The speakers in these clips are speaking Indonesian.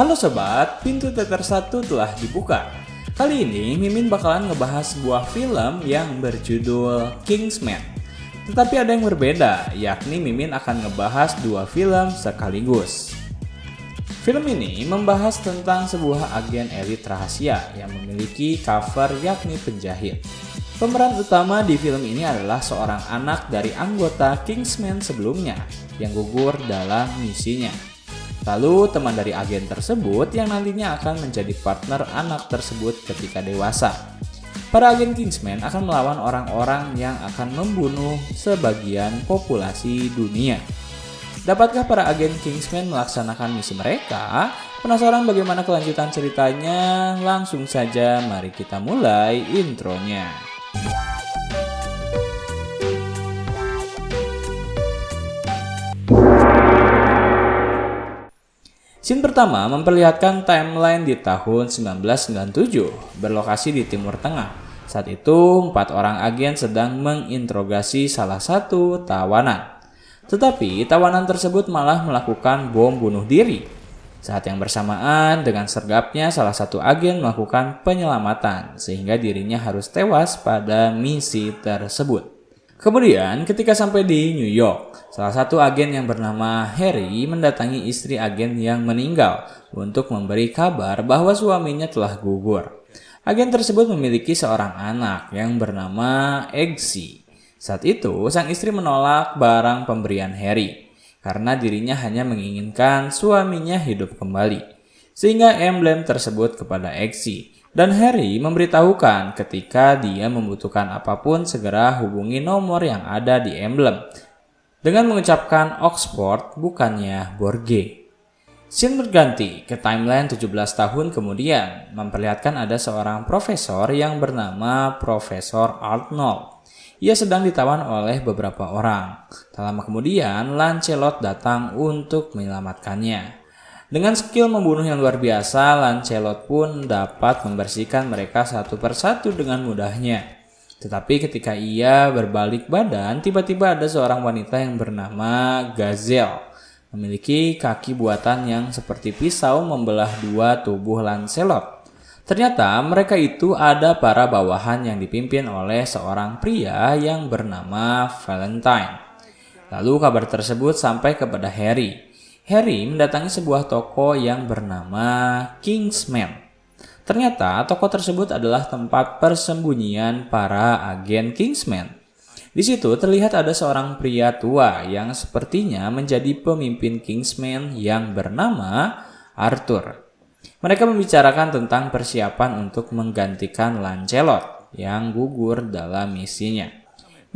Halo sobat, pintu teater 1 telah dibuka. Kali ini Mimin bakalan ngebahas sebuah film yang berjudul Kingsman. Tetapi ada yang berbeda, yakni Mimin akan ngebahas dua film sekaligus. Film ini membahas tentang sebuah agen elit rahasia yang memiliki cover yakni penjahit. Pemeran utama di film ini adalah seorang anak dari anggota Kingsman sebelumnya yang gugur dalam misinya. Lalu teman dari agen tersebut yang nantinya akan menjadi partner anak tersebut ketika dewasa. Para agen Kingsman akan melawan orang-orang yang akan membunuh sebagian populasi dunia. Dapatkah para agen Kingsman melaksanakan misi mereka? Penasaran bagaimana kelanjutan ceritanya? Langsung saja mari kita mulai intronya. Scene pertama memperlihatkan timeline di tahun 1997, berlokasi di Timur Tengah. Saat itu, 4 orang agen sedang menginterogasi salah satu tawanan. Tetapi, tawanan tersebut malah melakukan bom bunuh diri. Saat yang bersamaan, dengan sergapnya salah satu agen melakukan penyelamatan, sehingga dirinya harus tewas pada misi tersebut. Kemudian ketika sampai di New York, salah satu agen yang bernama Harry mendatangi istri agen yang meninggal untuk memberi kabar bahwa suaminya telah gugur. Agen tersebut memiliki seorang anak yang bernama Eggsy. Saat itu, sang istri menolak barang pemberian Harry karena dirinya hanya menginginkan suaminya hidup kembali, sehingga emblem tersebut kepada Eggsy. Dan Harry memberitahukan ketika dia membutuhkan apapun segera hubungi nomor yang ada di emblem dengan mengucapkan Oxford bukannya Borge. Scene berganti ke timeline 17 tahun kemudian memperlihatkan ada seorang profesor yang bernama Profesor Arnold. Ia sedang ditawan oleh beberapa orang. Tak lama kemudian Lancelot datang untuk menyelamatkannya. Dengan skill membunuh yang luar biasa, Lancelot pun dapat membersihkan mereka satu persatu dengan mudahnya. Tetapi ketika ia berbalik badan, tiba-tiba ada seorang wanita yang bernama Gazelle, memiliki kaki buatan yang seperti pisau membelah dua tubuh Lancelot. Ternyata mereka itu ada para bawahan yang dipimpin oleh seorang pria yang bernama Valentine. Lalu kabar tersebut sampai kepada Harry. Harry mendatangi sebuah toko yang bernama Kingsman. Ternyata toko tersebut adalah tempat persembunyian para agen Kingsman. Di situ terlihat ada seorang pria tua yang sepertinya menjadi pemimpin Kingsman yang bernama Arthur. Mereka membicarakan tentang persiapan untuk menggantikan Lancelot yang gugur dalam misinya.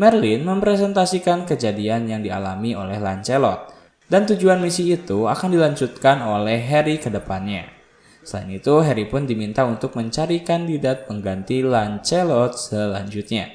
Merlin mempresentasikan kejadian yang dialami oleh Lancelot dan tujuan misi itu akan dilanjutkan oleh Harry ke depannya. Selain itu, Harry pun diminta untuk mencari kandidat pengganti Lancelot selanjutnya.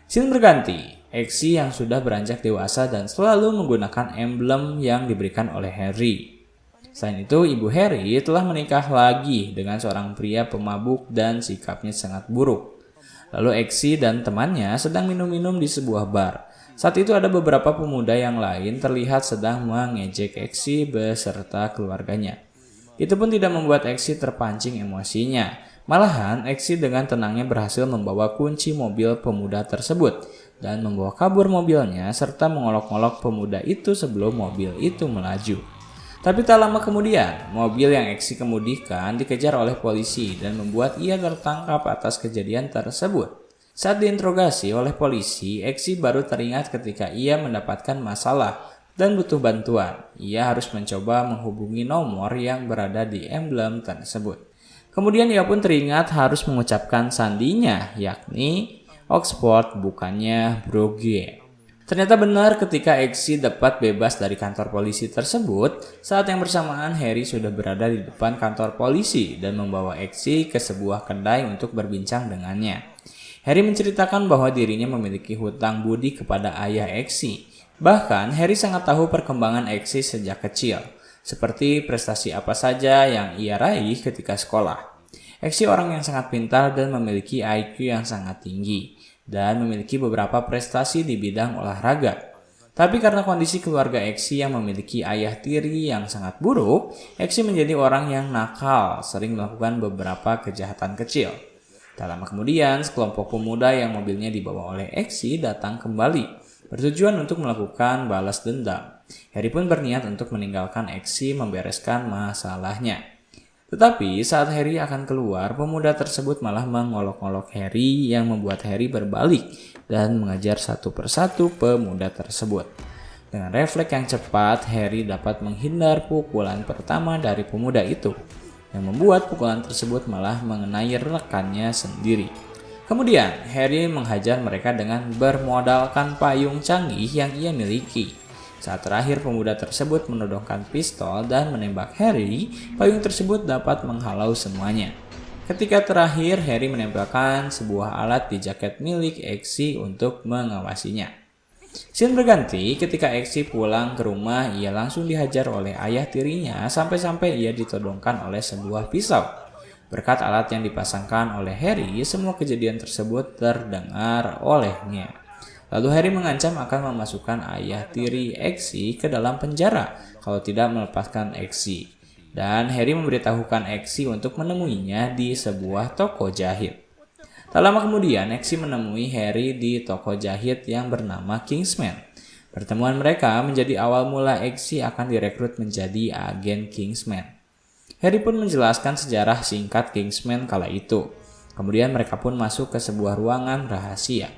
Scene berganti, Eggsy yang sudah beranjak dewasa dan selalu menggunakan emblem yang diberikan oleh Harry. Selain itu, ibu Harry telah menikah lagi dengan seorang pria pemabuk dan sikapnya sangat buruk. Lalu Eggsy dan temannya sedang minum-minum di sebuah bar. Saat itu ada beberapa pemuda yang lain terlihat sedang mengejek Eggsy beserta keluarganya. Itu pun tidak membuat Eggsy terpancing emosinya. Malahan Eggsy dengan tenangnya berhasil membawa kunci mobil pemuda tersebut dan membawa kabur mobilnya serta mengolok-olok pemuda itu sebelum mobil itu melaju. Tapi tak lama kemudian, mobil yang Eggsy kemudikan dikejar oleh polisi dan membuat ia tertangkap atas kejadian tersebut. Saat diinterogasi oleh polisi, Eggsy baru teringat ketika ia mendapatkan masalah dan butuh bantuan. Ia harus mencoba menghubungi nomor yang berada di emblem tersebut. Kemudian ia pun teringat harus mengucapkan sandinya, yakni Oxford bukannya Brogue. Ternyata benar ketika Eggsy dapat bebas dari kantor polisi tersebut, saat yang bersamaan Harry sudah berada di depan kantor polisi dan membawa Eggsy ke sebuah kedai untuk berbincang dengannya. Harry menceritakan bahwa dirinya memiliki hutang budi kepada ayah Eggsy. Bahkan Harry sangat tahu perkembangan Eggsy sejak kecil, seperti prestasi apa saja yang ia raih ketika sekolah. Eggsy orang yang sangat pintar dan memiliki IQ yang sangat tinggi, dan memiliki beberapa prestasi di bidang olahraga. Tapi karena kondisi keluarga Exi yang memiliki ayah tiri yang sangat buruk, Exi menjadi orang yang nakal, sering melakukan beberapa kejahatan kecil. Tak lama kemudian, sekelompok pemuda yang mobilnya dibawa oleh Exi datang kembali, bertujuan untuk melakukan balas dendam. Harry pun berniat untuk meninggalkan Exi membereskan masalahnya. Tetapi saat Harry akan keluar, pemuda tersebut malah mengolok-olok Harry yang membuat Harry berbalik dan mengejar satu persatu pemuda tersebut. Dengan refleks yang cepat, Harry dapat menghindar pukulan pertama dari pemuda itu, yang membuat pukulan tersebut malah mengenai rekannya sendiri. Kemudian, Harry menghajar mereka dengan bermodalkan payung canggih yang ia miliki. Saat terakhir pemuda tersebut menodongkan pistol dan menembak Harry, payung tersebut dapat menghalau semuanya. Ketika terakhir, Harry menempelkan sebuah alat di jaket milik Exi untuk mengawasinya. Scene berganti ketika Exi pulang ke rumah, ia langsung dihajar oleh ayah tirinya sampai-sampai ia ditodongkan oleh sebuah pisau. Berkat alat yang dipasangkan oleh Harry, semua kejadian tersebut terdengar olehnya. Lalu Harry mengancam akan memasukkan ayah tiri Exi ke dalam penjara kalau tidak melepaskan Exi. Dan Harry memberitahukan Exi untuk menemuinya di sebuah toko jahit. Tak lama kemudian, Exi menemui Harry di toko jahit yang bernama Kingsman. Pertemuan mereka menjadi awal mula Exi akan direkrut menjadi agen Kingsman. Harry pun menjelaskan sejarah singkat Kingsman kala itu. Kemudian mereka pun masuk ke sebuah ruangan rahasia.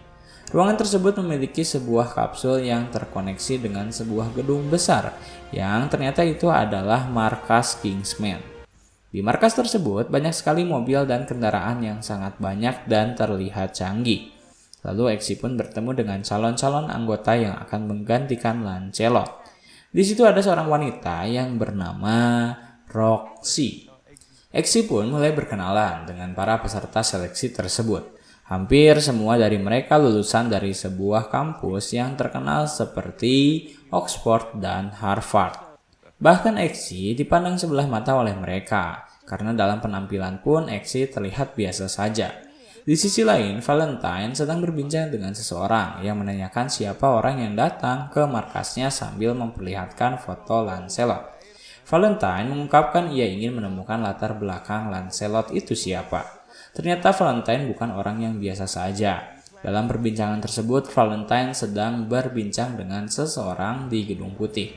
Ruangan tersebut memiliki sebuah kapsul yang terkoneksi dengan sebuah gedung besar yang ternyata itu adalah markas Kingsman. Di markas tersebut banyak sekali mobil dan kendaraan yang sangat banyak dan terlihat canggih. Lalu Exi pun bertemu dengan calon-calon anggota yang akan menggantikan Lancelot. Di situ ada seorang wanita yang bernama Roxy. Exi pun mulai berkenalan dengan para peserta seleksi tersebut. Hampir semua dari mereka lulusan dari sebuah kampus yang terkenal seperti Oxford dan Harvard. Bahkan Exi dipandang sebelah mata oleh mereka, karena dalam penampilan pun Exi terlihat biasa saja. Di sisi lain, Valentine sedang berbincang dengan seseorang yang menanyakan siapa orang yang datang ke markasnya sambil memperlihatkan foto Lancelot. Valentine mengungkapkan ia ingin menemukan latar belakang Lancelot itu siapa. Ternyata Valentine bukan orang yang biasa saja. Dalam perbincangan tersebut, Valentine sedang berbincang dengan seseorang di Gedung Putih.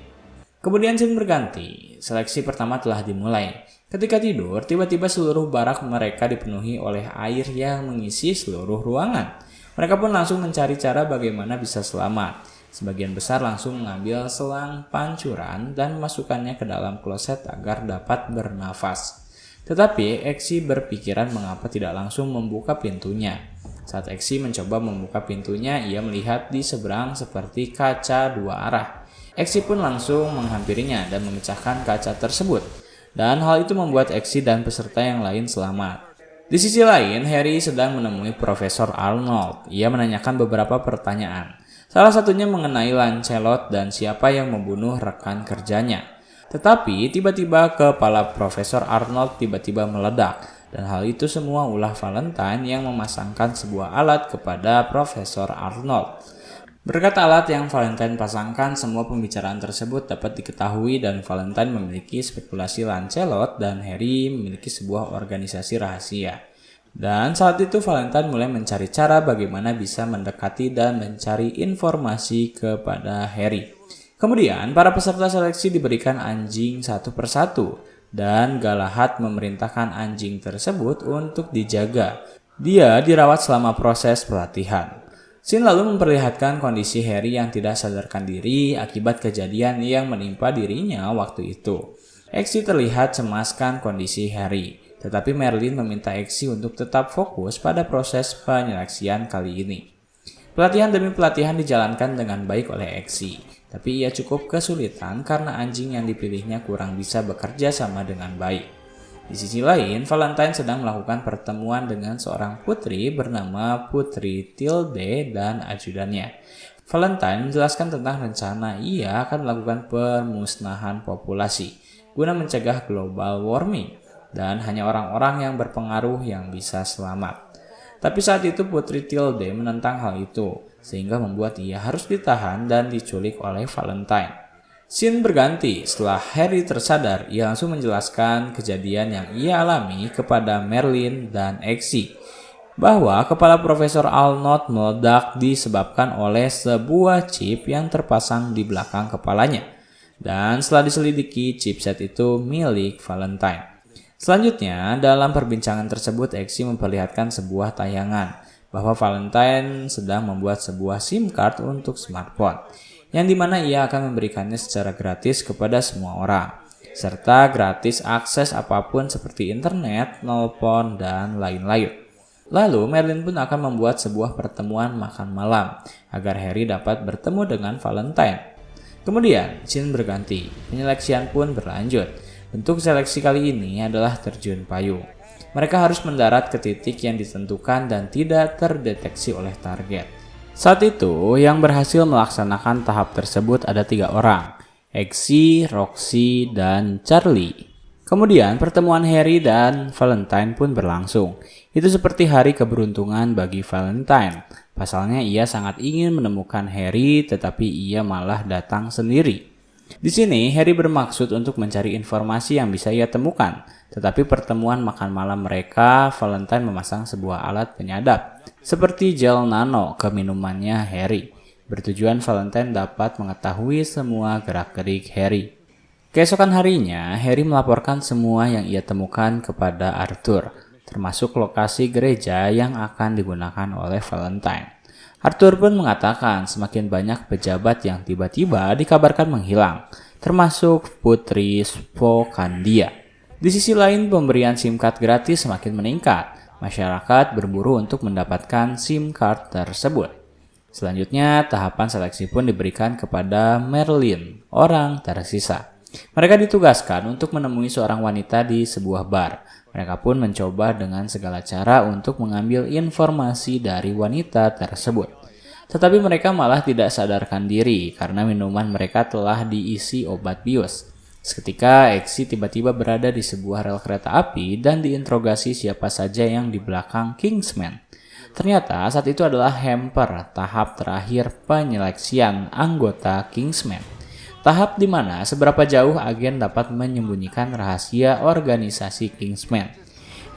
Kemudian scene berganti, seleksi pertama telah dimulai. Ketika tidur, tiba-tiba seluruh barak mereka dipenuhi oleh air yang mengisi seluruh ruangan. Mereka pun langsung mencari cara bagaimana bisa selamat. Sebagian besar langsung mengambil selang pancuran dan memasukkannya ke dalam kloset agar dapat bernafas. Tetapi Exi berpikiran mengapa tidak langsung membuka pintunya. Saat Exi mencoba membuka pintunya, ia melihat di seberang seperti kaca dua arah. Exi pun langsung menghampirinya dan memecahkan kaca tersebut. Dan hal itu membuat Exi dan peserta yang lain selamat. Di sisi lain, Harry sedang menemui Profesor Arnold. Ia menanyakan beberapa pertanyaan. Salah satunya mengenai Lancelot dan siapa yang membunuh rekan kerjanya. Tetapi tiba-tiba kepala Profesor Arnold tiba-tiba meledak. Dan hal itu semua ulah Valentine yang memasangkan sebuah alat kepada Profesor Arnold. Berkat alat yang Valentine pasangkan, semua pembicaraan tersebut dapat diketahui dan Valentine memiliki spekulasi Lancelot dan Harry memiliki sebuah organisasi rahasia. Dan saat itu Valentine mulai mencari cara bagaimana bisa mendekati dan mencari informasi kepada Harry. Kemudian para peserta seleksi diberikan anjing satu persatu dan Galahad memerintahkan anjing tersebut untuk dijaga. Dia dirawat selama proses pelatihan. Scene lalu memperlihatkan kondisi Harry yang tidak sadarkan diri akibat kejadian yang menimpa dirinya waktu itu. Exi terlihat cemaskan kondisi Harry, tetapi Merlin meminta Exi untuk tetap fokus pada proses penyeleksian kali ini. Pelatihan demi pelatihan dijalankan dengan baik oleh Exi, tapi ia cukup kesulitan karena anjing yang dipilihnya kurang bisa bekerja sama dengan baik. Di sisi lain, Valentine sedang melakukan pertemuan dengan seorang putri bernama Putri Tilde dan ajudannya. Valentine menjelaskan tentang rencana ia akan melakukan pemusnahan populasi guna mencegah global warming dan hanya orang-orang yang berpengaruh yang bisa selamat. Tapi saat itu Putri Tilde menentang hal itu. sehingga membuat ia harus ditahan dan diculik oleh Valentine. Scene berganti setelah Harry tersadar, ia langsung menjelaskan kejadian yang ia alami kepada Merlin dan Exy, bahwa kepala Profesor Arnold meledak disebabkan oleh sebuah chip yang terpasang di belakang kepalanya. Dan setelah diselidiki, chipset itu milik Valentine. Selanjutnya, dalam perbincangan tersebut, Exy memperlihatkan sebuah tayangan bahwa Valentine sedang membuat sebuah SIM card untuk smartphone, yang dimana ia akan memberikannya secara gratis kepada semua orang, serta gratis akses apapun seperti internet, nelpon, dan lain-lain. Lalu, Merlin pun akan membuat sebuah pertemuan makan malam agar Harry dapat bertemu dengan Valentine. Kemudian, scene berganti, penyeleksian pun berlanjut. Bentuk seleksi kali ini adalah terjun payung. Mereka harus mendarat ke titik yang ditentukan dan tidak terdeteksi oleh target. Saat itu, yang berhasil melaksanakan tahap tersebut ada 3 orang, Exy, Roxy, dan Charlie. Kemudian pertemuan Harry dan Valentine pun berlangsung. Itu seperti hari keberuntungan bagi Valentine. Pasalnya ia sangat ingin menemukan Harry, tetapi ia malah datang sendiri. Di sini Harry bermaksud untuk mencari informasi yang bisa ia temukan. Tetapi pertemuan makan malam mereka, Valentine memasang sebuah alat penyadap seperti gel nano ke minumannya Harry. Bertujuan Valentine dapat mengetahui semua gerak-gerik Harry. Keesokan harinya, Harry melaporkan semua yang ia temukan kepada Arthur, termasuk lokasi gereja yang akan digunakan oleh Valentine. Arthur pun mengatakan semakin banyak pejabat yang tiba-tiba dikabarkan menghilang, termasuk Putri Spokandia. Di sisi lain, pemberian SIM card gratis semakin meningkat. Masyarakat berburu untuk mendapatkan SIM card tersebut. Selanjutnya, tahapan seleksi pun diberikan kepada Merlin, orang tersisa. Mereka ditugaskan untuk menemui seorang wanita di sebuah bar. Mereka pun mencoba dengan segala cara untuk mengambil informasi dari wanita tersebut. Tetapi mereka malah tidak sadarkan diri karena minuman mereka telah diisi obat bius. Seketika Exy tiba-tiba berada di sebuah rel kereta api dan diinterogasi siapa saja yang di belakang Kingsman. Ternyata saat itu adalah hamper, tahap terakhir penyeleksian anggota Kingsman. Tahap di mana seberapa jauh agen dapat menyembunyikan rahasia organisasi Kingsman.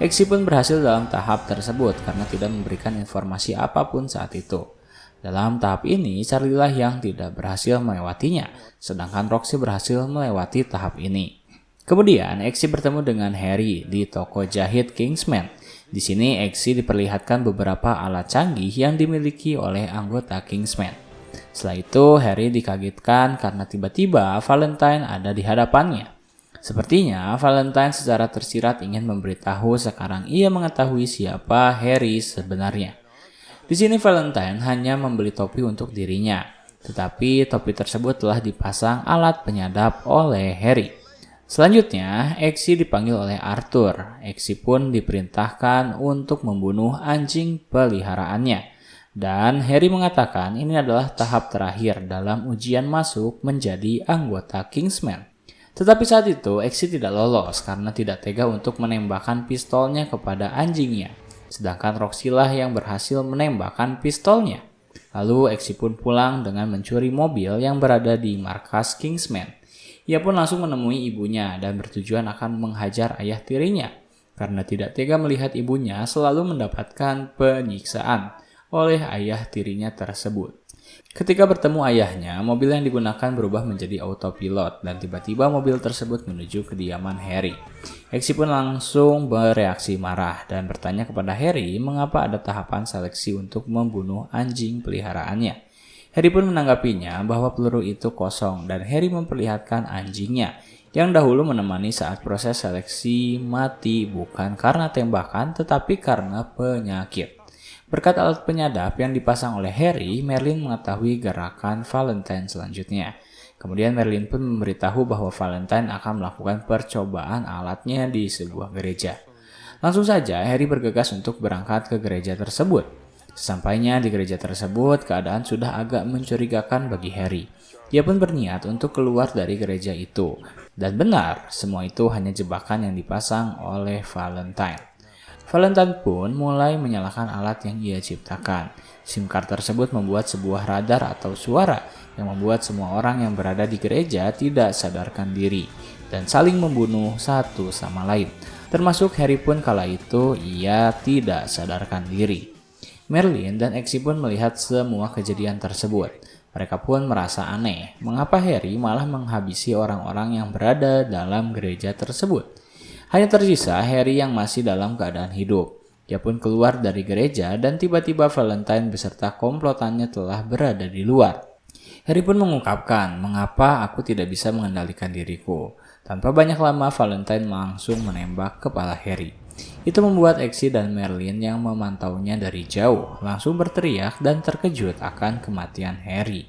Exy pun berhasil dalam tahap tersebut karena tidak memberikan informasi apapun saat itu. Dalam tahap ini, Charlie lah yang tidak berhasil melewatinya, sedangkan Roxy berhasil melewati tahap ini. Kemudian, Exy bertemu dengan Harry di toko jahit Kingsman. Di sini, Exy diperlihatkan beberapa alat canggih yang dimiliki oleh anggota Kingsman. Setelah itu, Harry dikagetkan karena tiba-tiba Valentine ada di hadapannya. Sepertinya Valentine secara tersirat ingin memberitahu sekarang ia mengetahui siapa Harry sebenarnya. Di sini Valentine hanya membeli topi untuk dirinya, tetapi topi tersebut telah dipasang alat penyadap oleh Harry. Selanjutnya, Exy dipanggil oleh Arthur. Exy pun diperintahkan untuk membunuh anjing peliharaannya. Dan Harry mengatakan ini adalah tahap terakhir dalam ujian masuk menjadi anggota Kingsman. Tetapi saat itu Exy tidak lolos karena tidak tega untuk menembakkan pistolnya kepada anjingnya. Sedangkan Roxy lah yang berhasil menembakkan pistolnya. Lalu Exy pun pulang dengan mencuri mobil yang berada di markas Kingsman. Ia pun langsung menemui ibunya dan bertujuan akan menghajar ayah tirinya karena tidak tega melihat ibunya selalu mendapatkan penyiksaan oleh ayah tirinya tersebut. Ketika bertemu ayahnya, mobil yang digunakan berubah menjadi autopilot dan tiba-tiba mobil tersebut menuju kediaman Harry. Exy pun langsung bereaksi marah dan bertanya kepada Harry mengapa ada tahapan seleksi untuk membunuh anjing peliharaannya. Harry pun menanggapinya bahwa peluru itu kosong dan Harry memperlihatkan anjingnya yang dahulu menemani saat proses seleksi mati bukan karena tembakan tetapi karena penyakit. Berkat alat penyadap yang dipasang oleh Harry, Merlin mengetahui gerakan Valentine selanjutnya. Kemudian Merlin pun memberitahu bahwa Valentine akan melakukan percobaan alatnya di sebuah gereja. Langsung saja Harry bergegas untuk berangkat ke gereja tersebut. Sesampainya di gereja tersebut, keadaan sudah agak mencurigakan bagi Harry. Ia pun berniat untuk keluar dari gereja itu. Dan benar, semua itu hanya jebakan yang dipasang oleh Valentine. Valentine pun mulai menyalakan alat yang ia ciptakan. SIM card tersebut membuat sebuah radar atau suara yang membuat semua orang yang berada di gereja tidak sadarkan diri dan saling membunuh satu sama lain. Termasuk Harry pun kala itu ia tidak sadarkan diri. Merlin dan Exy pun melihat semua kejadian tersebut. Mereka pun merasa aneh, mengapa Harry malah menghabisi orang-orang yang berada dalam gereja tersebut. Hanya tersisa Harry yang masih dalam keadaan hidup. Dia pun keluar dari gereja dan tiba-tiba Valentine beserta komplotannya telah berada di luar. Harry pun mengungkapkan, mengapa aku tidak bisa mengendalikan diriku. Tanpa banyak lama Valentine langsung menembak kepala Harry. Itu membuat Exy dan Merlin yang memantaunya dari jauh langsung berteriak dan terkejut akan kematian Harry.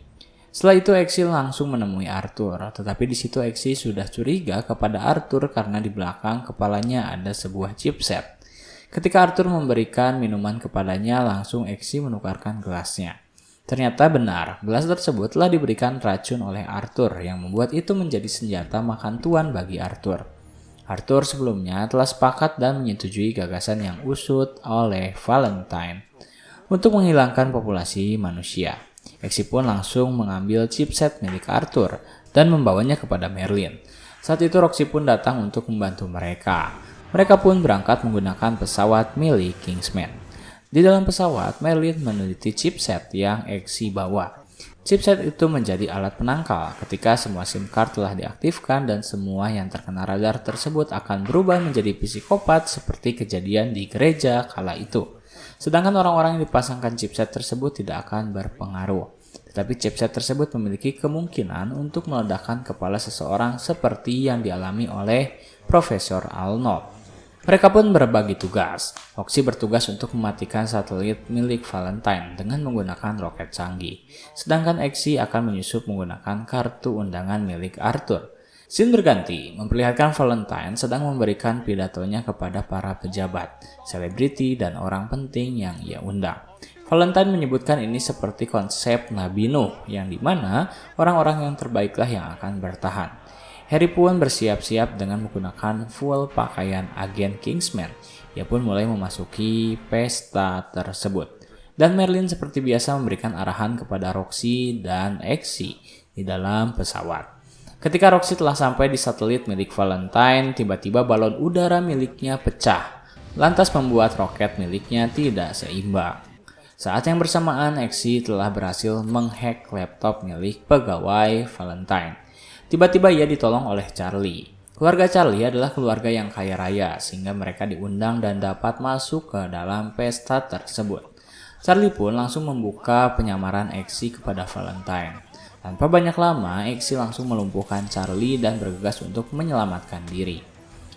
Setelah itu Exy langsung menemui Arthur, tetapi di situ Exy sudah curiga kepada Arthur karena di belakang kepalanya ada sebuah chipset. Ketika Arthur memberikan minuman kepadanya, langsung Exy menukarkan gelasnya. Ternyata benar, gelas tersebut telah diberikan racun oleh Arthur yang membuat itu menjadi senjata makan tuan bagi Arthur. Arthur sebelumnya telah sepakat dan menyetujui gagasan yang usut oleh Valentine untuk menghilangkan populasi manusia. Exy pun langsung mengambil chipset milik Arthur dan membawanya kepada Merlin. Saat itu Roxy pun datang untuk membantu mereka. Mereka pun berangkat menggunakan pesawat milik Kingsman. Di dalam pesawat, Merlin meneliti chipset yang Exy bawa. Chipset itu menjadi alat penangkal ketika semua SIM card telah diaktifkan dan semua yang terkena radar tersebut akan berubah menjadi psikopat seperti kejadian di gereja kala itu. Sedangkan orang-orang yang dipasangkan chipset tersebut tidak akan berpengaruh. Tetapi chipset tersebut memiliki kemungkinan untuk meledakkan kepala seseorang seperti yang dialami oleh Profesor Arnold. Mereka pun berbagi tugas. Roxy bertugas untuk mematikan satelit milik Valentine dengan menggunakan roket canggih. Sedangkan Exy akan menyusup menggunakan kartu undangan milik Arthur. Scene berganti, memperlihatkan Valentine sedang memberikan pidatonya kepada para pejabat, selebriti, dan orang penting yang ia undang. Valentine menyebutkan ini seperti konsep Nabi Nuh, yang dimana orang-orang yang terbaiklah yang akan bertahan. Harry pun bersiap-siap dengan menggunakan full pakaian agen Kingsman. Ia pun mulai memasuki pesta tersebut. Dan Merlin seperti biasa memberikan arahan kepada Roxy dan Exy di dalam pesawat. Ketika Roxy telah sampai di satelit milik Valentine, tiba-tiba balon udara miliknya pecah. Lantas membuat roket miliknya tidak seimbang. Saat yang bersamaan, Exy telah berhasil menghack laptop milik pegawai Valentine. Tiba-tiba ia ditolong oleh Charlie. Keluarga Charlie adalah keluarga yang kaya raya sehingga mereka diundang dan dapat masuk ke dalam pesta tersebut. Charlie pun langsung membuka penyamaran Exy kepada Valentine. Tanpa banyak lama, Exy langsung melumpuhkan Charlie dan bergegas untuk menyelamatkan diri.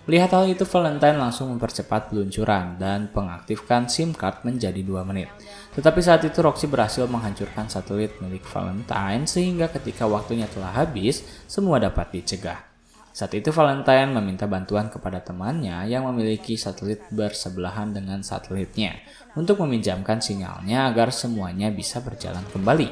Melihat hal itu, Valentine langsung mempercepat peluncuran dan mengaktifkan SIM card menjadi 2 menit. Tetapi saat itu Roxy berhasil menghancurkan satelit milik Valentine sehingga ketika waktunya telah habis, semua dapat dicegah. Saat itu Valentine meminta bantuan kepada temannya yang memiliki satelit bersebelahan dengan satelitnya untuk meminjamkan sinyalnya agar semuanya bisa berjalan kembali.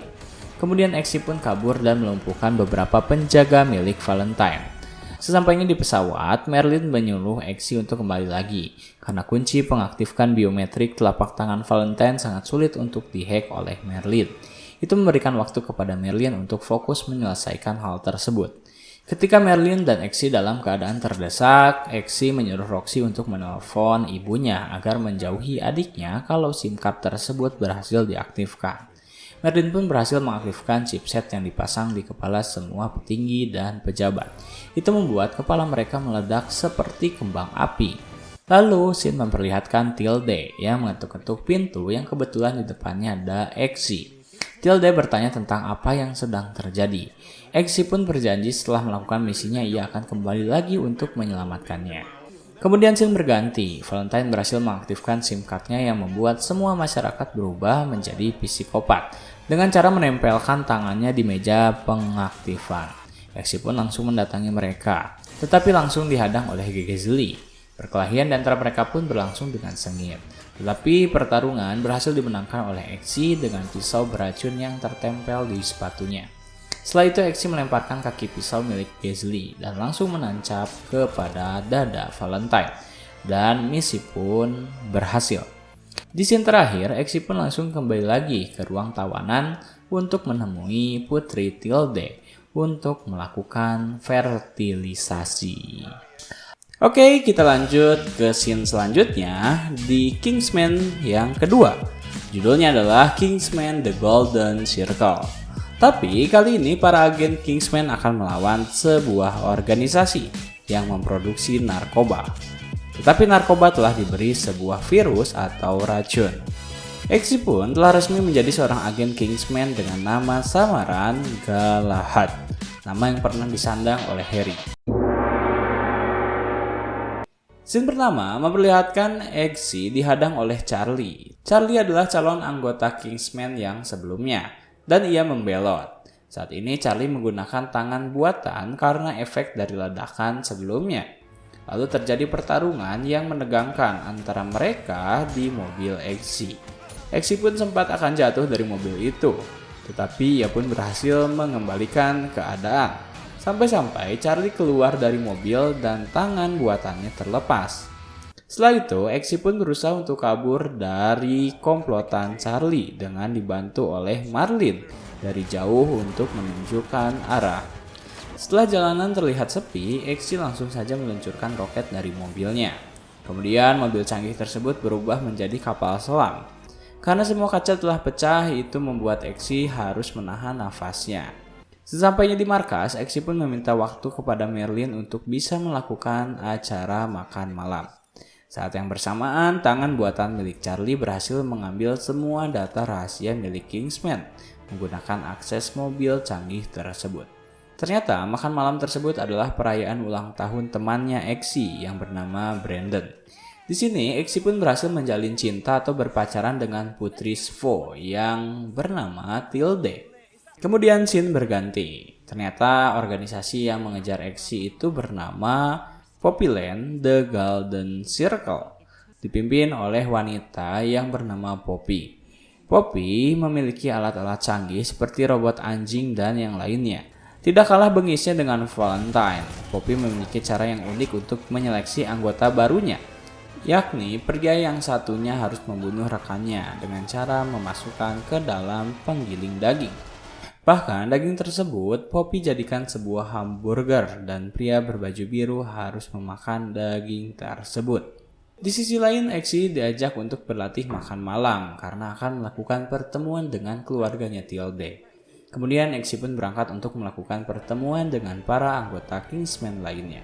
Kemudian Exy pun kabur dan melumpuhkan beberapa penjaga milik Valentine. Sesampainya di pesawat, Merlin menyuruh Exy untuk kembali lagi, karena kunci pengaktifkan biometrik telapak tangan Valentine sangat sulit untuk dihack oleh Merlin. Itu memberikan waktu kepada Merlin untuk fokus menyelesaikan hal tersebut. Ketika Merlin dan Exy dalam keadaan terdesak, Exy menyuruh Roxy untuk menelpon ibunya agar menjauhi adiknya kalau SIM card tersebut berhasil diaktifkan. Merlin pun berhasil mengaktifkan chipset yang dipasang di kepala semua petinggi dan pejabat. Itu membuat kepala mereka meledak seperti kembang api. Lalu, scene memperlihatkan Tilde yang mengetuk-ketuk pintu yang kebetulan di depannya ada Exy. Tilde bertanya tentang apa yang sedang terjadi. Exy pun berjanji setelah melakukan misinya ia akan kembali lagi untuk menyelamatkannya. Kemudian scene berganti, Valentine berhasil mengaktifkan SIM card-nya yang membuat semua masyarakat berubah menjadi psikopat dengan cara menempelkan tangannya di meja pengaktifan. Exy pun langsung mendatangi mereka, tetapi langsung dihadang oleh Gezli. Perkelahian di antara mereka pun berlangsung dengan sengit. Tetapi pertarungan berhasil dimenangkan oleh Exy dengan pisau beracun yang tertempel di sepatunya. Setelah itu Exy melemparkan kaki pisau milik Gezli dan langsung menancap kepada dada Valentine. dan misi pun berhasil. Di scene terakhir, Eksi pun langsung kembali lagi ke ruang tawanan untuk menemui Putri Tilde untuk melakukan fertilisasi. Oke, kita lanjut ke scene selanjutnya di Kingsman yang kedua. Judulnya adalah Kingsman The Golden Circle. Tapi kali ini para agen Kingsman akan melawan sebuah organisasi yang memproduksi narkoba. Tetapi narkoba telah diberi sebuah virus atau racun. Eksi pun telah resmi menjadi seorang agen Kingsman dengan nama samaran Galahad, nama yang pernah disandang oleh Harry. Scene pertama memperlihatkan Eksi dihadang oleh Charlie. Charlie adalah calon anggota Kingsman yang sebelumnya, dan ia membelot. Saat ini Charlie menggunakan tangan buatan karena efek dari ledakan sebelumnya. Lalu terjadi pertarungan yang menegangkan antara mereka di mobil Eksi. Eksi pun sempat akan jatuh dari mobil itu, tetapi ia pun berhasil mengembalikan keadaan. Sampai-sampai Charlie keluar dari mobil dan tangan buatannya terlepas. Setelah itu, Eksi pun berusaha untuk kabur dari komplotan Charlie dengan dibantu oleh Marlin dari jauh untuk menunjukkan arah. Setelah jalanan terlihat sepi, Eksi langsung saja meluncurkan roket dari mobilnya. Kemudian mobil canggih tersebut berubah menjadi kapal selam. Karena semua kaca telah pecah, itu membuat Eksi harus menahan nafasnya. Sesampainya di markas, Eksi pun meminta waktu kepada Merlin untuk bisa melakukan acara makan malam. Saat yang bersamaan, tangan buatan milik Charlie berhasil mengambil semua data rahasia milik Kingsman menggunakan akses mobil canggih tersebut. Ternyata makan malam tersebut adalah perayaan ulang tahun temannya Eksi yang bernama Brandon. Di sini, Eksi pun berhasil menjalin cinta atau berpacaran dengan putri Svo yang bernama Tilde. Kemudian scene berganti. Ternyata organisasi yang mengejar Eksi itu bernama Poppyland The Golden Circle, dipimpin oleh wanita yang bernama Poppy. Poppy memiliki alat-alat canggih seperti robot anjing dan yang lainnya. Tidak kalah bengisnya dengan Valentine, Poppy memiliki cara yang unik untuk menyeleksi anggota barunya, yakni pria yang satunya harus membunuh rekannya dengan cara memasukkan ke dalam penggiling daging. Bahkan daging tersebut Poppy jadikan sebuah hamburger dan pria berbaju biru harus memakan daging tersebut. Di sisi lain, Eksi diajak untuk berlatih makan malam karena akan melakukan pertemuan dengan keluarganya Tilde. Kemudian Eksi pun berangkat untuk melakukan pertemuan dengan para anggota Kingsman lainnya.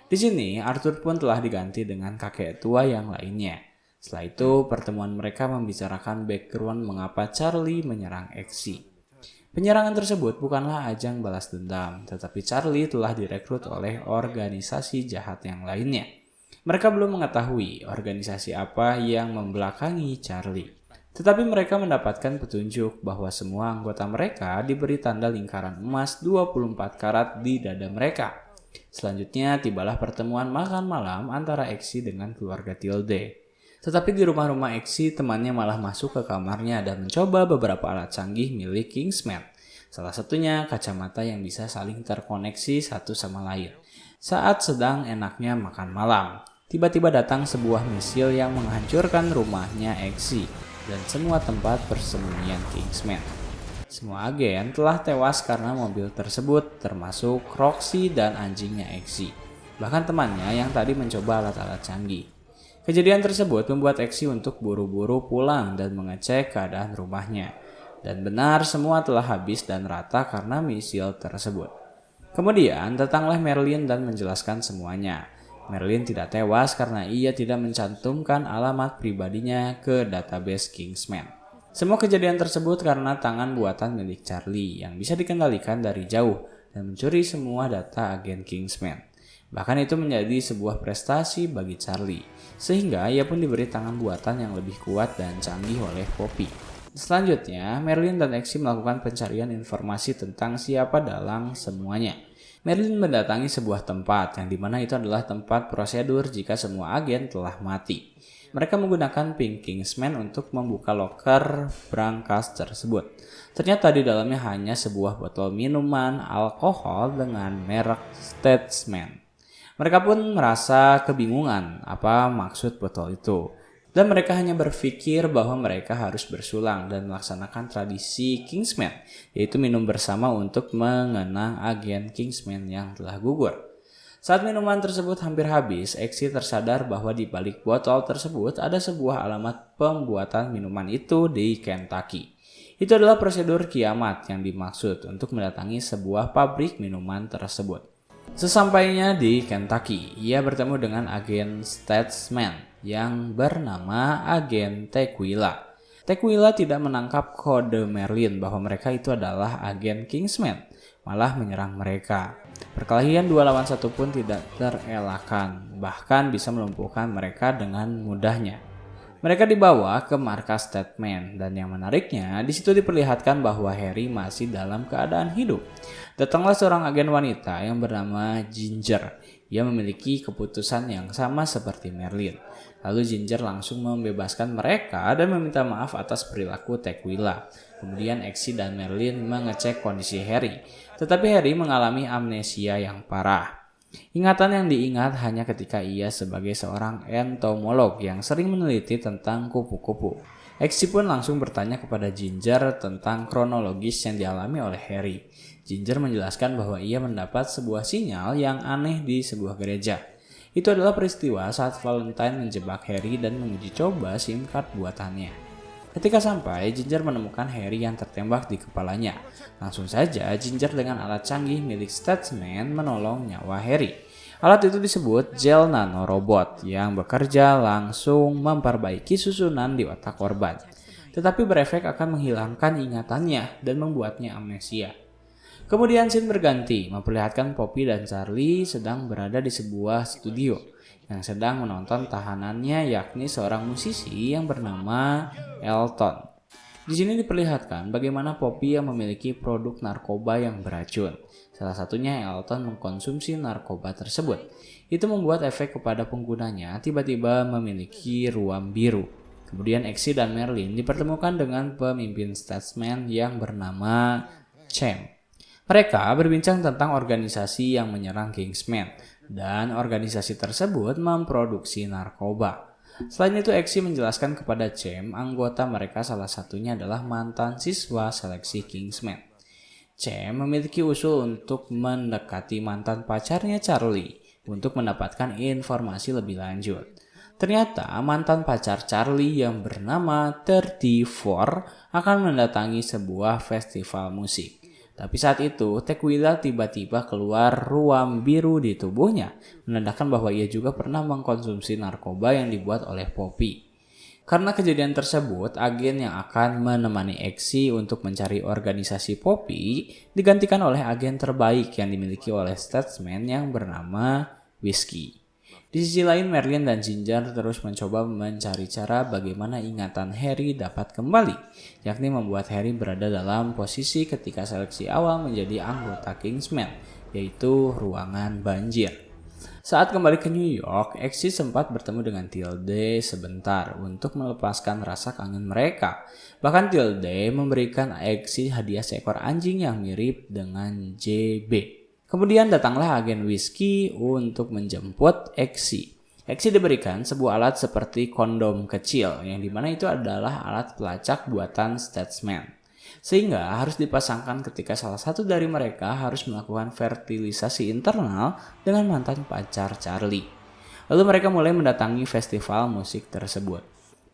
Di sini Arthur pun telah diganti dengan kakek tua yang lainnya. Setelah itu pertemuan mereka membicarakan background mengapa Charlie menyerang Eksi. Penyerangan tersebut bukanlah ajang balas dendam, tetapi Charlie telah direkrut oleh organisasi jahat yang lainnya. Mereka belum mengetahui organisasi apa yang membelakangi Charlie. Tetapi mereka mendapatkan petunjuk bahwa semua anggota mereka diberi tanda lingkaran emas 24 karat di dada mereka. Selanjutnya tibalah pertemuan makan malam antara Eksi dengan keluarga Tilde. Tetapi di rumah-rumah Eksi, temannya malah masuk ke kamarnya dan mencoba beberapa alat canggih milik Kingsman. Salah satunya kacamata yang bisa saling terkoneksi satu sama lain. Saat sedang enaknya makan malam, tiba-tiba datang sebuah misil yang menghancurkan rumahnya Eksi dan semua tempat persembunyian Kingsman. Semua agen telah tewas karena mobil tersebut, termasuk Roxy dan anjingnya Eksi. Bahkan temannya yang tadi mencoba alat-alat canggih. Kejadian tersebut membuat Eksi untuk buru-buru pulang dan mengecek keadaan rumahnya. Dan benar semua telah habis dan rata karena misil tersebut. Kemudian datanglah Merlin dan menjelaskan semuanya. Merlin tidak tewas karena ia tidak mencantumkan alamat pribadinya ke database Kingsman. Semua kejadian tersebut karena tangan buatan milik Charlie yang bisa dikendalikan dari jauh dan mencuri semua data agen Kingsman. Bahkan itu menjadi sebuah prestasi bagi Charlie, sehingga ia pun diberi tangan buatan yang lebih kuat dan canggih oleh Poppy. Selanjutnya, Merlin dan Eksi melakukan pencarian informasi tentang siapa dalang semuanya. Merlin mendatangi sebuah tempat yang dimana itu adalah tempat prosedur jika semua agen telah mati. Mereka menggunakan Pink Kingsman untuk membuka loker brankas tersebut. Ternyata di dalamnya hanya sebuah botol minuman alkohol dengan merek Statesman. Mereka pun merasa kebingungan apa maksud botol itu. Dan mereka hanya berpikir bahwa mereka harus bersulang dan melaksanakan tradisi Kingsman, yaitu minum bersama untuk mengenang agen Kingsman yang telah gugur. Saat minuman tersebut hampir habis, Exi tersadar bahwa di balik botol tersebut ada sebuah alamat pembuatan minuman itu di Kentucky. Itu adalah prosedur kiamat yang dimaksud untuk mendatangi sebuah pabrik minuman tersebut. Sesampainya di Kentucky, ia bertemu dengan agen Statesman yang bernama agen Tequila. Tequila tidak menangkap kode Merlin bahwa mereka itu adalah agen Kingsman, malah menyerang mereka. Perkelahian 2 lawan 1 pun tidak terelakkan, bahkan bisa melumpuhkan mereka dengan mudahnya. Mereka dibawa ke markas Statman dan yang menariknya di situ diperlihatkan bahwa Harry masih dalam keadaan hidup. Datanglah seorang agen wanita yang bernama Ginger. Ia memiliki keputusan yang sama seperti Merlin. Lalu Ginger langsung membebaskan mereka dan meminta maaf atas perilaku Tequila. Kemudian Exi dan Merlin mengecek kondisi Harry, tetapi Harry mengalami amnesia yang parah. Ingatan yang diingat hanya ketika ia sebagai seorang entomolog yang sering meneliti tentang kupu-kupu. Exi pun langsung bertanya kepada Ginger tentang kronologis yang dialami oleh Harry. Ginger menjelaskan bahwa ia mendapat sebuah sinyal yang aneh di sebuah gereja. Itu adalah peristiwa saat Valentine menjebak Harry dan menguji coba SIM card buatannya. Ketika sampai, Ginger menemukan Harry yang tertembak di kepalanya. Langsung saja, Ginger dengan alat canggih milik Statesman menolong nyawa Harry. Alat itu disebut gel nanorobot yang bekerja langsung memperbaiki susunan di otak korban. Tetapi berefek akan menghilangkan ingatannya dan membuatnya amnesia. Kemudian scene berganti, memperlihatkan Poppy dan Charlie sedang berada di sebuah studio yang sedang menonton tahanannya, yakni seorang musisi yang bernama Elton. Di sini diperlihatkan bagaimana Poppy yang memiliki produk narkoba yang beracun. Salah satunya Elton mengkonsumsi narkoba tersebut. Itu membuat efek kepada penggunanya tiba-tiba memiliki ruam biru. Kemudian Exi dan Merlin dipertemukan dengan pemimpin Statesman yang bernama Cem. Mereka berbincang tentang organisasi yang menyerang Kingsman, dan organisasi tersebut memproduksi narkoba. Selain itu, Exi menjelaskan kepada Cem, anggota mereka salah satunya adalah mantan siswa seleksi Kingsman. Cem memiliki usul untuk mendekati mantan pacarnya Charlie untuk mendapatkan informasi lebih lanjut. Ternyata mantan pacar Charlie yang bernama 34 akan mendatangi sebuah festival musik. Tapi saat itu, Tequila tiba-tiba keluar ruam biru di tubuhnya, menandakan bahwa ia juga pernah mengkonsumsi narkoba yang dibuat oleh Poppy. Karena kejadian tersebut, agen yang akan menemani Exi untuk mencari organisasi Poppy digantikan oleh agen terbaik yang dimiliki oleh Statesman yang bernama Whiskey. Di sisi lain, Merlin dan Ginger terus mencoba mencari cara bagaimana ingatan Harry dapat kembali, yakni membuat Harry berada dalam posisi ketika seleksi awal menjadi anggota Kingsman, yaitu ruangan banjir. Saat kembali ke New York, Exi sempat bertemu dengan Tilde sebentar untuk melepaskan rasa kangen mereka. Bahkan Tilde memberikan Exi hadiah seekor anjing yang mirip dengan JB. Kemudian datanglah agen Whiskey untuk menjemput Exi. Exi diberikan sebuah alat seperti kondom kecil, yang dimana itu adalah alat pelacak buatan Statesman. Sehingga harus dipasangkan ketika salah satu dari mereka harus melakukan fertilisasi internal dengan mantan pacar Charlie. Lalu mereka mulai mendatangi festival musik tersebut.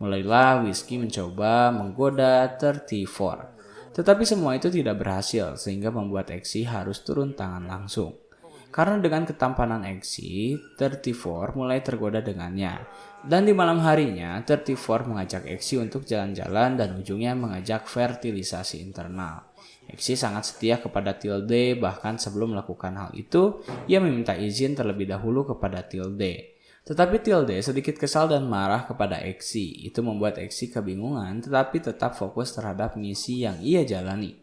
Mulailah Whiskey mencoba menggoda 34. Tetapi semua itu tidak berhasil sehingga membuat Exi harus turun tangan langsung. Karena dengan ketampanan Exi, 34 mulai tergoda dengannya. Dan di malam harinya, 34 mengajak Exi untuk jalan-jalan dan ujungnya mengajak fertilisasi internal. Exi sangat setia kepada Tilde, bahkan sebelum melakukan hal itu, ia meminta izin terlebih dahulu kepada Tilde. Tetapi Tilde sedikit kesal dan marah kepada Exi. Itu membuat Exi kebingungan tetapi tetap fokus terhadap misi yang ia jalani.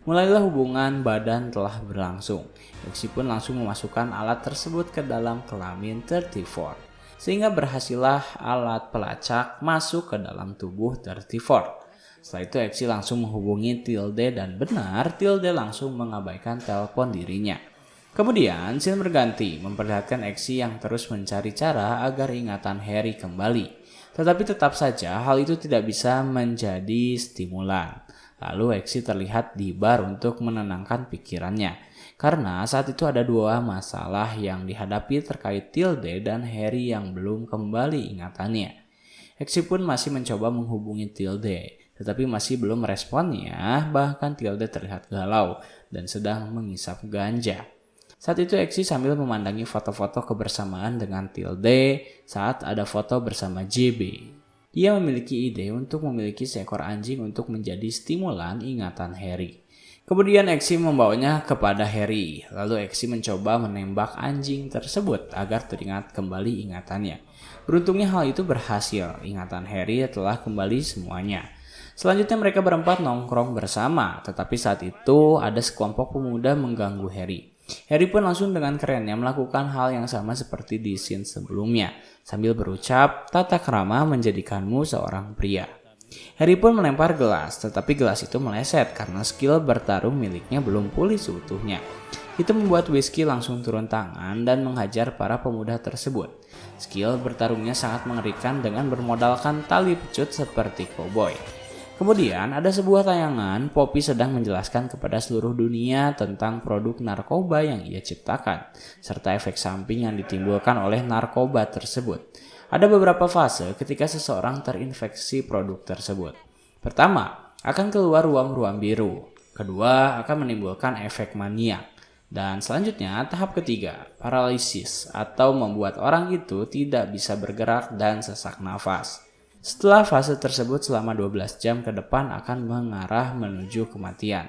Mulailah hubungan badan telah berlangsung. Exi pun langsung memasukkan alat tersebut ke dalam kelamin 34. Sehingga berhasillah alat pelacak masuk ke dalam tubuh 34. Setelah itu Exi langsung menghubungi Tilde dan benar Tilde langsung mengabaikan telepon dirinya. Kemudian, scene berganti memperlihatkan Exi yang terus mencari cara agar ingatan Harry kembali. Tetapi tetap saja hal itu tidak bisa menjadi stimulan. Lalu Exi terlihat di bar untuk menenangkan pikirannya. Karena saat itu ada dua masalah yang dihadapi terkait Tilde dan Harry yang belum kembali ingatannya. Exi pun masih mencoba menghubungi Tilde, tetapi masih belum meresponnya, bahkan Tilde terlihat galau dan sedang mengisap ganja. Saat itu Exi sambil memandangi foto-foto kebersamaan dengan Tilde saat ada foto bersama JB. Ia memiliki ide untuk memiliki seekor anjing untuk menjadi stimulan ingatan Harry. Kemudian Exi membawanya kepada Harry, lalu Exi mencoba menembak anjing tersebut agar teringat kembali ingatannya. Beruntungnya hal itu berhasil, ingatan Harry telah kembali semuanya. Selanjutnya mereka berempat nongkrong bersama, tetapi saat itu ada sekelompok pemuda mengganggu Harry. Harry pun langsung dengan kerennya melakukan hal yang sama seperti di scene sebelumnya, sambil berucap, "Tata krama menjadikanmu seorang pria." Harry pun melempar gelas, tetapi gelas itu meleset karena skill bertarung miliknya belum pulih seutuhnya. Itu membuat Whiskey langsung turun tangan dan menghajar para pemuda tersebut. Skill bertarungnya sangat mengerikan dengan bermodalkan tali pecut seperti koboi. Kemudian ada sebuah tayangan Poppy sedang menjelaskan kepada seluruh dunia tentang produk narkoba yang ia ciptakan, serta efek samping yang ditimbulkan oleh narkoba tersebut. Ada beberapa fase ketika seseorang terinfeksi produk tersebut. Pertama, akan keluar ruam-ruam biru. Kedua, akan menimbulkan efek maniak. Dan selanjutnya, tahap ketiga, paralisis atau membuat orang itu tidak bisa bergerak dan sesak nafas. Setelah fase tersebut selama 12 jam ke depan akan mengarah menuju kematian.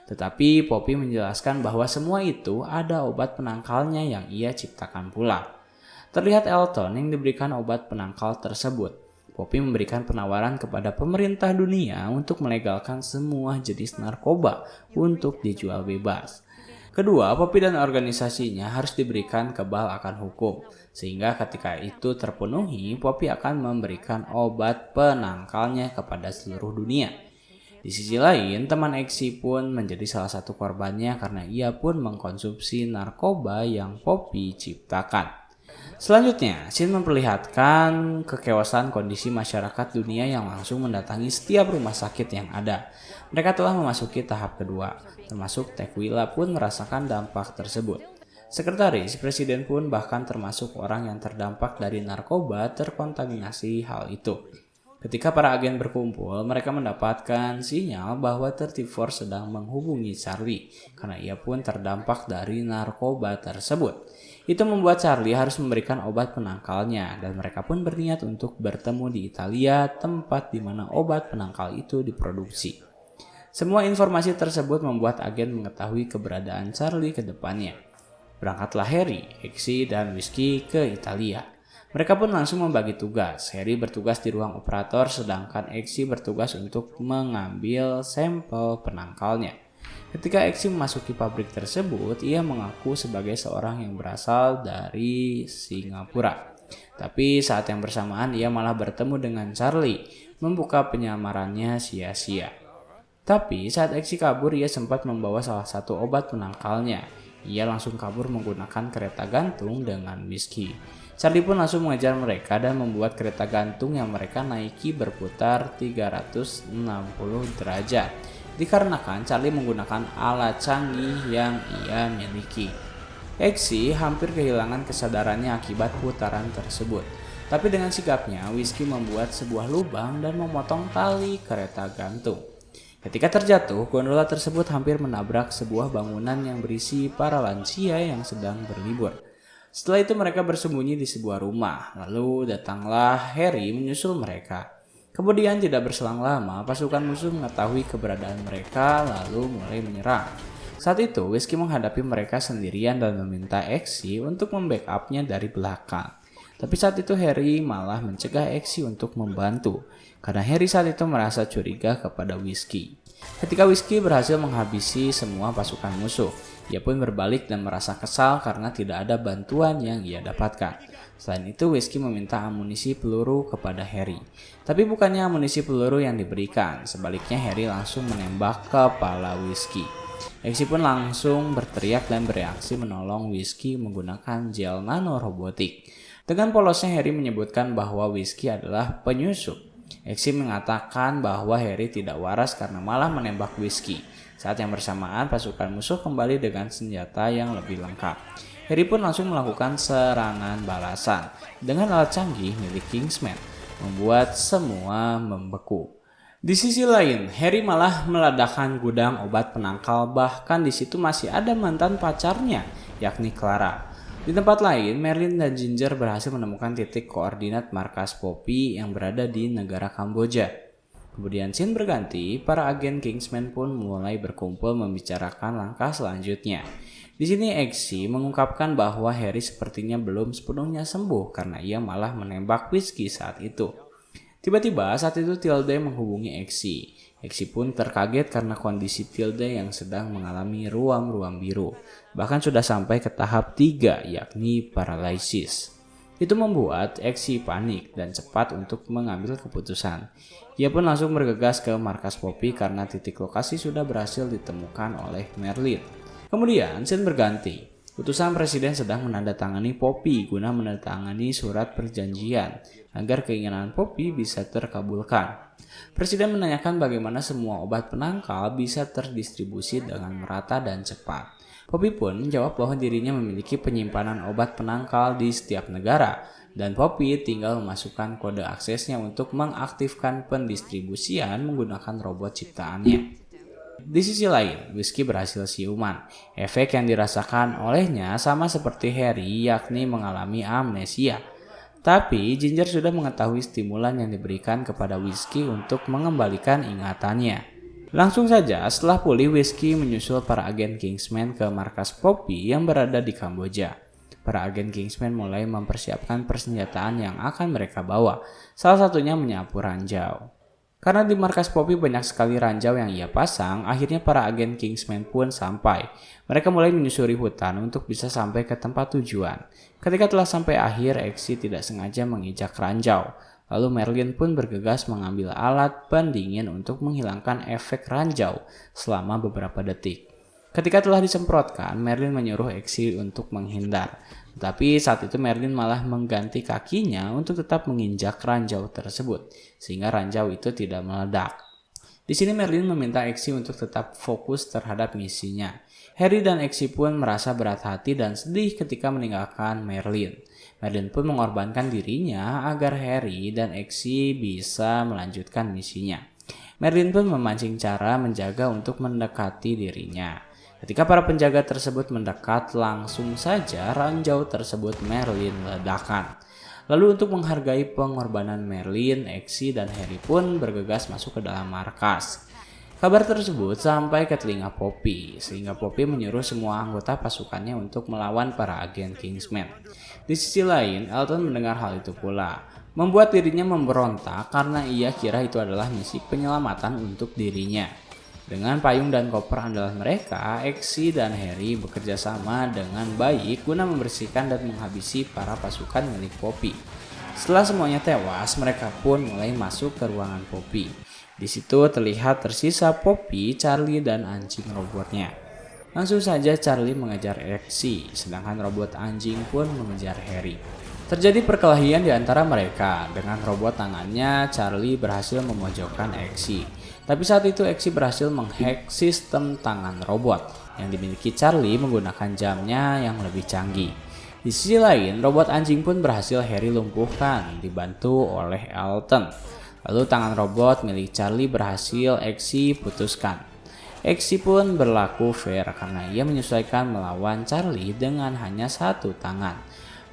Tetapi Poppy menjelaskan bahwa semua itu ada obat penangkalnya yang ia ciptakan pula. Terlihat Elton yang diberikan obat penangkal tersebut. Poppy memberikan penawaran kepada pemerintah dunia untuk melegalkan semua jenis narkoba untuk dijual bebas. Kedua, Poppy dan organisasinya harus diberikan kebal akan hukum, sehingga ketika itu terpenuhi, Poppy akan memberikan obat penangkalnya kepada seluruh dunia. Di sisi lain, teman Exi pun menjadi salah satu korbannya karena ia pun mengkonsumsi narkoba yang Poppy ciptakan. Selanjutnya, scene memperlihatkan kekewasan kondisi masyarakat dunia yang langsung mendatangi setiap rumah sakit yang ada. Mereka telah memasuki tahap kedua, termasuk Tequila pun merasakan dampak tersebut. Sekretaris Presiden pun bahkan termasuk orang yang terdampak dari narkoba terkontaminasi hal itu. Ketika para agen berkumpul, mereka mendapatkan sinyal bahwa 34 sedang menghubungi Charlie karena ia pun terdampak dari narkoba tersebut. Itu membuat Charlie harus memberikan obat penangkalnya dan mereka pun berniat untuk bertemu di Italia, tempat di mana obat penangkal itu diproduksi. Semua informasi tersebut membuat agen mengetahui keberadaan Charlie ke depannya. Berangkatlah Harry, Exi, dan Whiskey ke Italia. Mereka pun langsung membagi tugas. Harry bertugas di ruang operator sedangkan Exi bertugas untuk mengambil sampel penangkalnya. Ketika Exi memasuki pabrik tersebut, ia mengaku sebagai seorang yang berasal dari Singapura. Tapi saat yang bersamaan ia malah bertemu dengan Charlie, membuka penyamarannya sia-sia. Tapi saat Exi kabur, ia sempat membawa salah satu obat penangkalnya. Ia langsung kabur menggunakan kereta gantung dengan Whiskey. Charlie pun langsung mengejar mereka dan membuat kereta gantung yang mereka naiki berputar 360 derajat. Dikarenakan Charlie menggunakan alat canggih yang ia miliki. Exi hampir kehilangan kesadarannya akibat putaran tersebut. Tapi dengan sigapnya, Whiskey membuat sebuah lubang dan memotong tali kereta gantung. Ketika terjatuh, gondola tersebut hampir menabrak sebuah bangunan yang berisi para lansia yang sedang berlibur. Setelah itu mereka bersembunyi di sebuah rumah, lalu datanglah Harry menyusul mereka. Kemudian tidak berselang lama, pasukan musuh mengetahui keberadaan mereka lalu mulai menyerang. Saat itu, Whiskey menghadapi mereka sendirian dan meminta Exi untuk membackup-nya dari belakang. Tapi saat itu Harry malah mencegah Exi untuk membantu, karena Harry saat itu merasa curiga kepada Whiskey. Ketika Whiskey berhasil menghabisi semua pasukan musuh, ia pun berbalik dan merasa kesal karena tidak ada bantuan yang ia dapatkan. Selain itu, Whiskey meminta amunisi peluru kepada Harry. Tapi bukannya amunisi peluru yang diberikan, sebaliknya Harry langsung menembak kepala Whiskey. Exi pun langsung berteriak dan bereaksi menolong Whiskey menggunakan gel nanorobotik. Dengan polosnya Harry menyebutkan bahwa Whiskey adalah penyusup. Exi mengatakan bahwa Harry tidak waras karena malah menembak Whiskey. Saat yang bersamaan pasukan musuh kembali dengan senjata yang lebih lengkap. Harry pun langsung melakukan serangan balasan dengan alat canggih milik Kingsman, membuat semua membeku. Di sisi lain, Harry malah meledakkan gudang obat penangkal, bahkan di situ masih ada mantan pacarnya, yakni Clara. Di tempat lain, Merlin dan Ginger berhasil menemukan titik koordinat markas Poppy yang berada di negara Kamboja. Kemudian scene berganti, para agen Kingsman pun mulai berkumpul membicarakan langkah selanjutnya. Di sini Exi mengungkapkan bahwa Harry sepertinya belum sepenuhnya sembuh karena ia malah menembak Whiskey saat itu. Tiba-tiba saat itu Tilda menghubungi Exi. Exi pun terkaget karena kondisi Tilda yang sedang mengalami ruam-ruam biru. Bahkan sudah sampai ke tahap 3 yakni paralisis. Itu membuat Exi panik dan cepat untuk mengambil keputusan. Ia pun langsung bergegas ke markas Poppy karena titik lokasi sudah berhasil ditemukan oleh Merlin. Kemudian scene berganti. Utusan presiden sedang menandatangani Poppy guna menandatangani surat perjanjian agar keinginan Poppy bisa terkabulkan. Presiden menanyakan bagaimana semua obat penangkal bisa terdistribusi dengan merata dan cepat. Poppy pun menjawab bahwa dirinya memiliki penyimpanan obat penangkal di setiap negara dan Poppy tinggal memasukkan kode aksesnya untuk mengaktifkan pendistribusian menggunakan robot ciptaannya. Di sisi lain, Whiskey berhasil siuman. Efek yang dirasakan olehnya sama seperti Harry, yakni mengalami amnesia. Tapi Ginger sudah mengetahui stimulan yang diberikan kepada Whiskey untuk mengembalikan ingatannya. Langsung saja setelah pulih, Whiskey menyusul para agen Kingsman ke markas Poppy yang berada di Kamboja. Para agen Kingsman mulai mempersiapkan persenjataan yang akan mereka bawa, salah satunya menyapu ranjau. Karena di markas Poppy banyak sekali ranjau yang ia pasang, akhirnya para agen Kingsman pun sampai. Mereka mulai menyusuri hutan untuk bisa sampai ke tempat tujuan. Ketika telah sampai akhir, Exi tidak sengaja menginjak ranjau. Lalu Merlin pun bergegas mengambil alat pendingin untuk menghilangkan efek ranjau selama beberapa detik. Ketika telah disemprotkan, Merlin menyuruh Exi untuk menghindar. Tetapi saat itu Merlin malah mengganti kakinya untuk tetap menginjak ranjau tersebut, sehingga ranjau itu tidak meledak. Di sini Merlin meminta Exi untuk tetap fokus terhadap misinya. Harry dan Exi pun merasa berat hati dan sedih ketika meninggalkan Merlin. Merlin pun mengorbankan dirinya agar Harry dan Exi bisa melanjutkan misinya. Merlin pun memancing cara menjaga untuk mendekati dirinya. Ketika para penjaga tersebut mendekat, langsung saja ranjau tersebut Merlin ledakan. Lalu untuk menghargai pengorbanan Merlin, Exi dan Harry pun bergegas masuk ke dalam markas. Kabar tersebut sampai ke telinga Poppy, sehingga Poppy menyuruh semua anggota pasukannya untuk melawan para agen Kingsman. Di sisi lain, Elton mendengar hal itu pula, membuat dirinya memberontak karena ia kira itu adalah misi penyelamatan untuk dirinya. Dengan payung dan koper andalan mereka, Exi dan Harry bekerja sama dengan baik guna membersihkan dan menghabisi para pasukan milik Poppy. Setelah semuanya tewas, mereka pun mulai masuk ke ruangan Poppy. Di situ terlihat tersisa Poppy, Charlie, dan anjing robotnya. Langsung saja Charlie mengejar Exi, sedangkan robot anjing pun mengejar Harry. Terjadi perkelahian di antara mereka. Dengan robot tangannya, Charlie berhasil memojokkan Exi. Tapi saat itu Exi berhasil menghack sistem tangan robot yang dimiliki Charlie menggunakan jamnya yang lebih canggih. Di sisi lain, robot anjing pun berhasil Harry lumpuhkan, dibantu oleh Elton. Lalu tangan robot milik Charlie berhasil Exi putuskan. Exi pun berlaku fair karena ia menyesuaikan melawan Charlie dengan hanya satu tangan.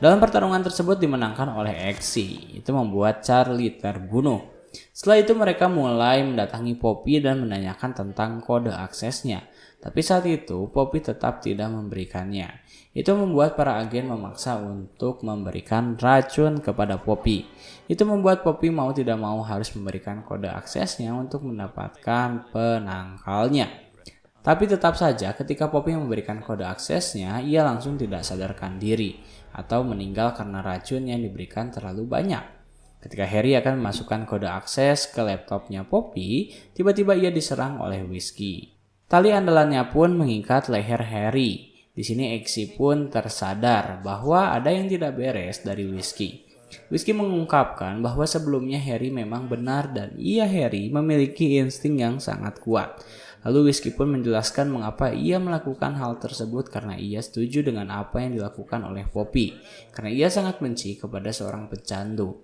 Dalam pertarungan tersebut dimenangkan oleh Exi, itu membuat Charlie terbunuh. Setelah itu mereka mulai mendatangi Poppy dan menanyakan tentang kode aksesnya. Tapi saat itu Poppy tetap tidak memberikannya. Itu membuat para agen memaksa untuk memberikan racun kepada Poppy. Itu membuat Poppy mau tidak mau harus memberikan kode aksesnya untuk mendapatkan penangkalnya. Tapi tetap saja ketika Poppy memberikan kode aksesnya, ia langsung tidak sadarkan diri atau meninggal karena racun yang diberikan terlalu banyak. Ketika Harry akan memasukkan kode akses ke laptopnya Poppy, tiba-tiba ia diserang oleh Whiskey. Tali andalannya pun mengikat leher Harry. Di sini Exi pun tersadar bahwa ada yang tidak beres dari Whiskey. Whiskey mengungkapkan bahwa sebelumnya Harry memang benar dan Harry memiliki insting yang sangat kuat. Lalu Whiskey pun menjelaskan mengapa ia melakukan hal tersebut karena ia setuju dengan apa yang dilakukan oleh Poppy. Karena ia sangat benci kepada seorang pecandu.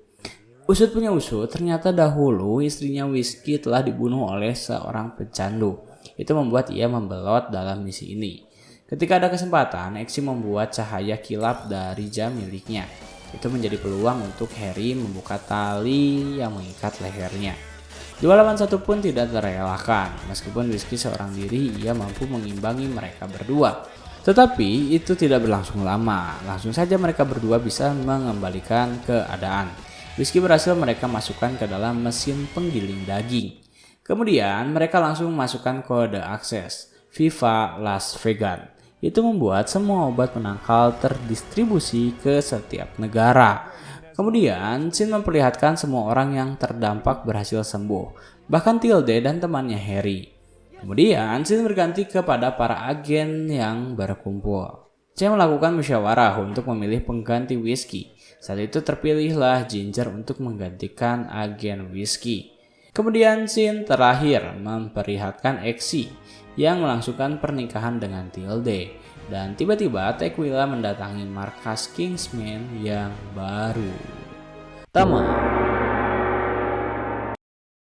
Usut punya usut, ternyata dahulu istrinya Whiskey telah dibunuh oleh seorang pecandu. Itu membuat ia membelot dalam misi ini. Ketika ada kesempatan, Exi membuat cahaya kilap dari jam miliknya. Itu menjadi peluang untuk Harry membuka tali yang mengikat lehernya. Dua lawan satu pun tidak terelakkan. Meskipun Whiskey seorang diri, ia mampu mengimbangi mereka berdua. Tetapi itu tidak berlangsung lama. Langsung saja mereka berdua bisa mengembalikan keadaan. Whiskey berhasil mereka masukkan ke dalam mesin penggiling daging. Kemudian mereka langsung memasukkan kode akses Viva Las Vegas. Itu membuat semua obat penangkal terdistribusi ke setiap negara. Kemudian Sin memperlihatkan semua orang yang terdampak berhasil sembuh, bahkan Tilde dan temannya Harry. Kemudian Sin berganti kepada para agen yang berkumpul. Saya melakukan musyawarah untuk memilih pengganti Whiskey. Saat itu terpilihlah Ginger untuk menggantikan agen Whiskey. Kemudian Sin terakhir memperlihatkan Exi yang melangsungkan pernikahan dengan Tilde. Dan tiba-tiba Tequila mendatangi markas Kingsman yang baru. Tama.